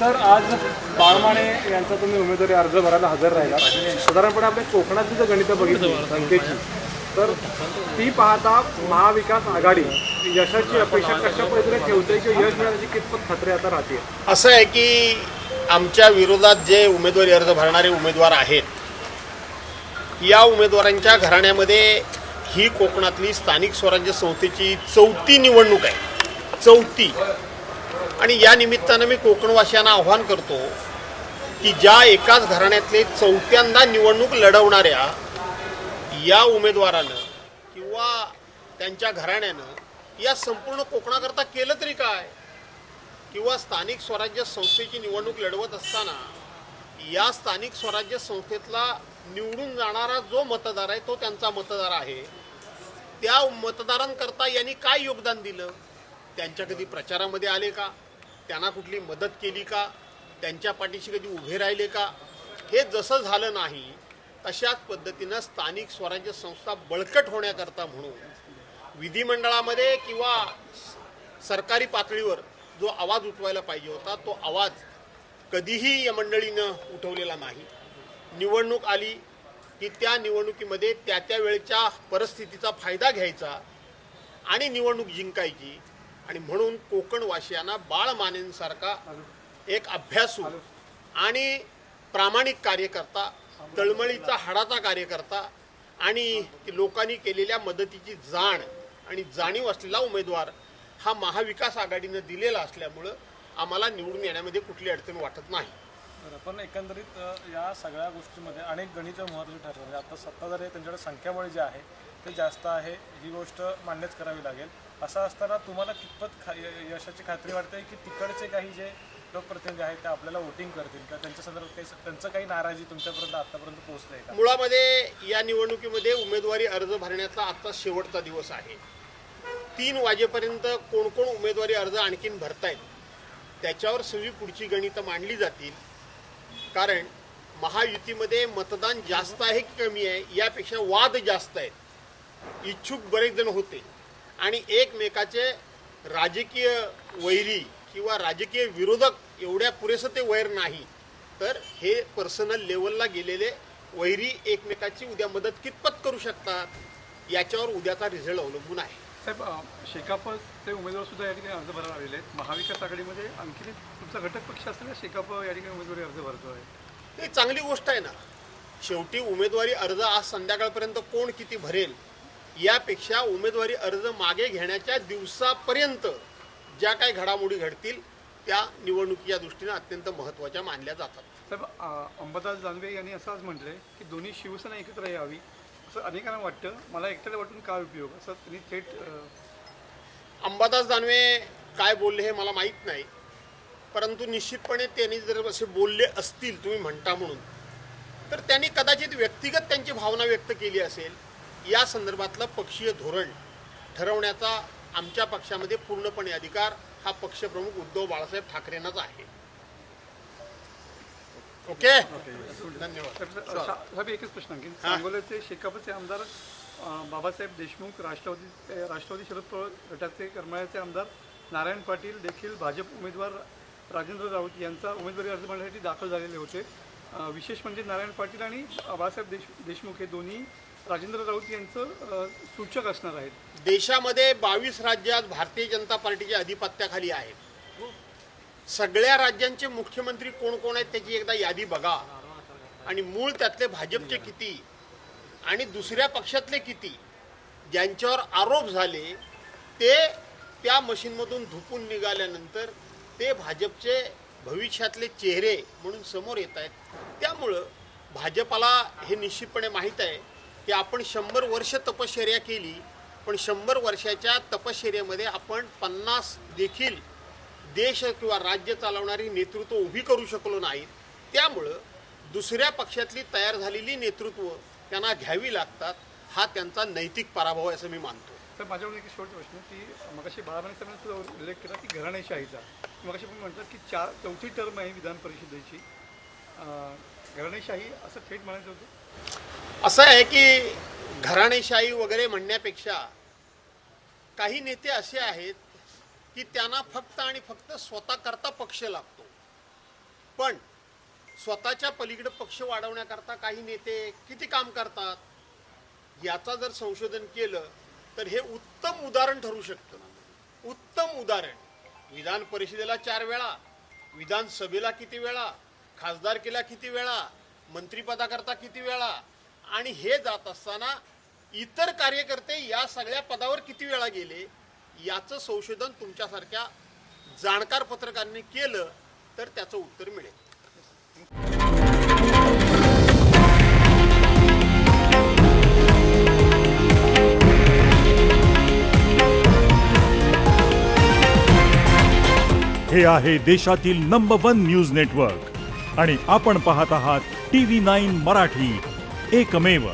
Sir आज बाळमाने यांचा तुम्ही उमेदवारी अर्ज भरायला हजर राहिला. साधारणपणे आपल्या कोकणातली जर गणितं बघितली संख्येची तर ती पाहता महाविकास आघाडी यशाची अपेक्षा कशा पद्धतीने ठेवते किंवा यश मिळण्याची कितपत खात्री आता राहते? असं आहे की आमच्या विरोधात जे उमेदवारी अर्ज भरणारे उमेदवार आहेत, या उमेदवारांच्या घराण्यामध्ये ही कोकणातली स्थानिक स्वराज्य संस्थेची 4थी निवडणूक आहे. 4थी. आणि या निमित्तानं मी कोकणवासियांना आव्हान करतो की ज्या एकाच घराण्यातले 4थ्यांदा निवडणूक लढवणाऱ्या या उमेदवारानं किंवा त्यांच्या घराण्यानं या संपूर्ण कोकणाकरता केलं तरी काय? किंवा स्थानिक स्वराज्य संस्थेची निवडणूक लढवत असताना या स्थानिक स्वराज्य संस्थेतला निवडून जाणारा जो मतदार आहे तो त्यांचा मतदार आहे. त्या मतदारांकरता यांनी काय योगदान दिलं? त्यांच्या कधी प्रचारामध्ये आले का? त्यांना कुठली मदत केली का? त्यांच्या पाठीशी कधी उभे राहिले का? हे जसं झालं नाही तशाच पद्धतीनं स्थानिक स्वराज्य संस्था बळकट होण्याकरता म्हणून विधिमंडळामध्ये किंवा सरकारी पातळीवर जो आवाज उठवायला पाहिजे होता तो आवाज कधीही या मंडळीनं उठवलेला नाही. निवडणूक आली की त्या निवडणुकीमध्ये त्या वेळच्या परिस्थितीचा फायदा घ्यायचा आणि निवडणूक जिंकायची. आणि म्हणून कोकणवासियांना बाळमानेंसारखा एक अभ्यासू आणि प्रामाणिक कार्यकर्ता, तळमळीचा हाडाचा कार्यकर्ता आणि लोकांनी केलेल्या मदतीची जाण आणि जाणीव असलेला उमेदवार हा महाविकास आघाडीनं दिलेला असल्यामुळं आम्हाला निवडून येण्यामध्ये कुठली अडचण वाटत नाही. पण एकंदरीत या सगळ्या गोष्टीमध्ये अनेक गणितं महत्त्वाची ठरतात. म्हणजे आता सत्ताधारी आहे त्यांच्याकडे संख्याबळ जे आहे ते जास्त आहे, ही गोष्ट मान्यच करावी लागेल. असं असताना तुम्हाला कितपत यशाची खात्री वाटते की तिकडचे काही जे लोकप्रतिनिधी आहेत ते आपल्याला वोटिंग करतील का? त्यांच्या संदर्भात काही त्यांचं काही नाराजी तुमच्यापर्यंत आतापर्यंत पोहोचली आहे का? मुळामध्ये या निवडणुकीमध्ये उमेदवारी अर्ज भरण्याचा आजचा शेवटचा दिवस आहे. 3 वाजेपर्यंत कोण कोण उमेदवारी अर्ज आणखीन भरतायत त्याच्यावर सगळी पुढची गणितं मांडली जातील. कारण महायुतीमध्ये मतदान जास्त आहे की कमी आहे यापेक्षा वाद जास्त आहेत. इच्छुक बरेच जण होते आणि एकमेकाचे राजकीय वैरी किंवा राजकीय विरोधक एवढ्या पुरेसं ते वैर नाही, तर हे पर्सनल लेवलला गेलेले वैरी एकमेकाची उद्या मदत कितपत करू शकतात याच्यावर उद्याचा रिझल्ट अवलंबून आहे. साहेब, शेकापचे उमेदवार सुद्धा या ठिकाणी अर्ज भरायला आलेले आहेत. महाविकास आघाडीमध्ये आणखी तुमचा घटक पक्ष असलेला शेकाप या ठिकाणी उमेदवारी अर्ज भरतो आहे. ही चांगली गोष्ट आहे ना. शेवटी उमेदवारी अर्ज आज संध्याकाळपर्यंत कोण किती भरेल यापेक्षा उमेदवारी अर्ज मागे घेण्याच्या दिवसापर्यंत ज्या काही घडामोडी घडतील त्या निवडणुकीच्या दृष्टीने अत्यंत महत्त्वाच्या मानल्या जातात. साहेब, अंबादास दानवे यांनी असं आज म्हटलंय की दोन्ही शिवसेना एकत्र यावी असं अनेकांना वाटतं. मला एकट्याला वाटून काय उपयोग असं त्यांनी थेट अंबादास दानवे काय बोलले हे मला माहीत नाही, परंतु निश्चितपणे त्यांनी जर असे बोलले असतील तुम्ही म्हणता म्हणून, तर त्यांनी कदाचित व्यक्तिगत त्यांची भावना व्यक्त केली असेल. या संदर्भातलं पक्षीय धोरण ठरवण्याचा आमच्या पक्षामध्ये पूर्णपणे अधिकार हा पक्षप्रमुख उद्धव बाळासाहेब ठाकरेंनाच आहे. ओके, धन्यवाद. साहेब, एकच प्रश्न आणखी. सांगोल्याचे शेकापचे आमदार बाबासाहेब देशमुख, राष्ट्रवादी शरद पवार गटाचे करमाळ्याचे आमदार नारायण पाटील देखील भाजप उमेदवार राजेंद्र राऊत यांचा उमेदवारी अर्ज भरण्यासाठी दाखल झालेले होते. विशेष म्हणजे नारायण पाटील आणि बाबासाहेब देशमुख हे दोन्ही राजेंद्र राऊत यांचं सूचक असणार आहेत. देशामध्ये 22 राज्य आज भारतीय जनता पार्टीच्या अधिपत्याखाली आहेत. सगळ्या राज्यांचे मुख्यमंत्री कोण कोण आहेत त्याची एकदा यादी बघा आणि मूळ त्यातले भाजपचे किती आणि दुसऱ्या पक्षातले किती ज्यांच्यावर आरोप झाले ते त्या मशीनमधून धुपून निघाल्यानंतर ते भाजपचे भविष्यातले चेहरे म्हणून समोर येत आहेत. त्यामुळं भाजपाला हे निश्चितपणे माहीत आहे की आपण 100 वर्ष तपश्चर्या केली, पण 100 वर्षाच्या तपश्चर्येमध्ये आपण 50 देखील देश किंवा राज्य चालवणारी नेतृत्व उभी करू शकलो नाहीत. त्यामुळं दुसऱ्या पक्षातली तयार झालेली नेतृत्व त्यांना घ्यावी लागतात. हा त्यांचा नैतिक पराभव आहे असं मी मानतो. तर माझ्याकडून एक शेवटचा प्रश्न की मगाशी बाळासाहेब साहेबांनी सुद्धा उल्लेख केला की घराणेशाहीचा. मगाशी पण म्हणतात की 4थी टर्म आहे विधान परिषदेची. घराणेशाही असं थेट म्हणायचं होतं. असं आहे की घराणेशाही वगैरे म्हणण्यापेक्षा काही नेते असे आहेत की त्यांना फक्त आणि फक्त स्वतःकरता पक्ष लागतो. पण स्वतःच्या पलीकडे पक्ष वाढवण्याकरता काही नेते किती काम करतात याचा जर संशोधन केलं तर हे उत्तम उदाहरण ठरू शकतं. उत्तम उदाहरण. विधान परिषदेला 4 वेळा, विधानसभेला किती वेळा, खासदारकीला किती वेळा, मंत्रिपदाकरता किती वेळा, आणि हे जात असताना इतर कार्यकर्ते या सगळ्या पदावर किती वेळा गेले याचं संशोधन तुमच्यासारख्या जाणकार पत्रकारांनी केलं तर त्याचं उत्तर मिळेल. हे आहे देशातील नंबर 1 न्यूज नेटवर्क आणि आपण पाहत आहात TV9 मराठी, एकमेव.